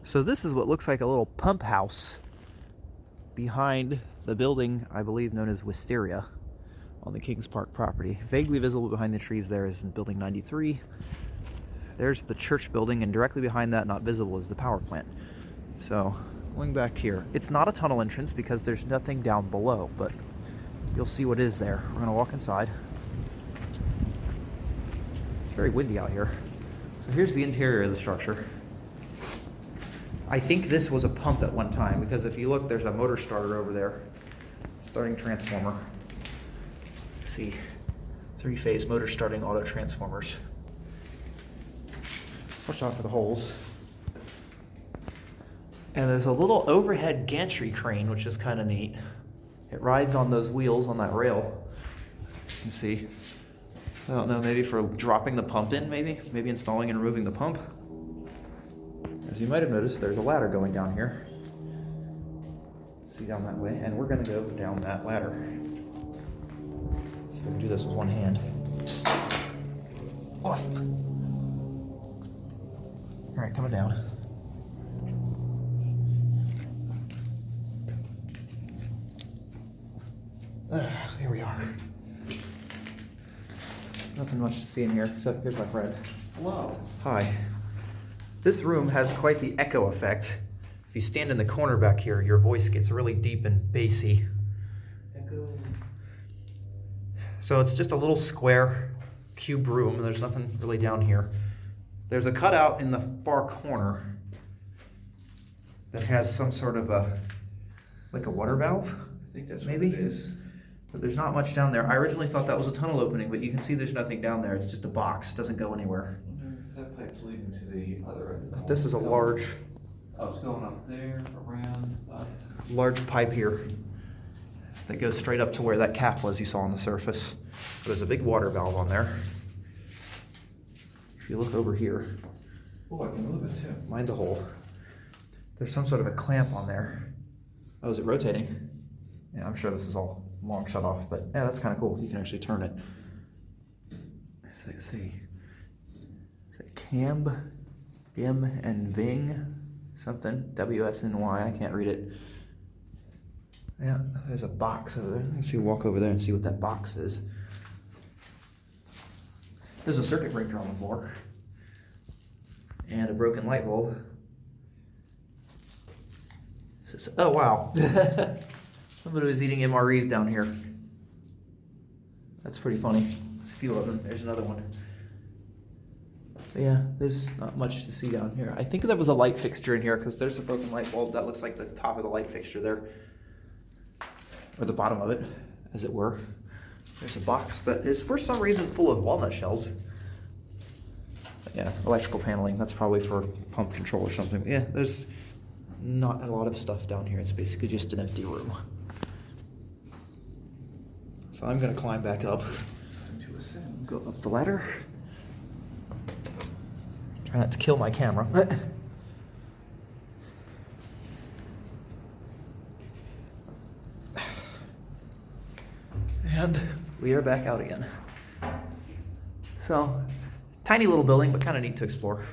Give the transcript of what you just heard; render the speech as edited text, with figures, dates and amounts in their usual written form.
So this is what looks like a little pump house behind the building, I believe known as Wisteria, on the Kings Park property. Vaguely visible behind the trees there is in building 93. There's the church building, and directly behind that, not visible, is the power plant. So, going back here, it's not a tunnel entrance because there's nothing down below, but you'll see what is there. We're gonna walk inside. It's very windy out here. So here's the interior of the structure. I think this was a pump at one time, because if you look, there's a motor starter over there, starting transformer. See, 3-phase motor starting auto transformers. Watch out for the holes. And there's a little overhead gantry crane, which is kind of neat. It rides on those wheels on that rail. You can see. I don't know, maybe for dropping the pump in, maybe installing and removing the pump. As you might have noticed, there's a ladder going down here. See down that way, and we're gonna go down that ladder. See if I can do this with one hand. Off. All right, coming down. Here we are. Nothing much to see in here, except here's my friend. Hello. Hi. This room has quite the echo effect. If you stand in the corner back here, your voice gets really deep and bassy. Echo. So it's just a little square cube room. There's nothing really down here. There's a cutout in the far corner that has some sort of like a water valve. I think that's maybe what it is. But there's not much down there. I originally thought that was a tunnel opening, but you can see there's nothing down there. It's just a box. It doesn't go anywhere. That pipe's leading to the other end. This is a large Oh, it's going up there, around, large pipe here that goes straight up to where that cap was you saw on the surface. There's a big water valve on there. If you look over here, Oh, I can move it too. mind the hole. There's some sort of a clamp on there. Oh, is it rotating? Yeah, I'm sure this is all long shut off, but yeah, that's kind of cool. You can actually turn it. Let's see. Is it Camb, M, and Ving? Something. WSNY. I can't read it. Yeah, there's a box over there. Let's see, walk over there and see what that box is. There's a circuit breaker on the floor. And a broken light bulb. Oh, wow. Somebody was eating MREs down here. That's pretty funny. There's a few of them. There's another one. But yeah, there's not much to see down here. I think there was a light fixture in here because there's a broken light bulb. That looks like the top of the light fixture there. Or the bottom of it, as it were. There's a box that is for some reason full of walnut shells. But yeah, electrical paneling. That's probably for pump control or something. But yeah, there's not a lot of stuff down here. It's basically just an empty room. So I'm gonna climb back up. To ascend. Go up the ladder. Try not to kill my camera. And we are back out again. So, tiny little building, but kind of neat to explore.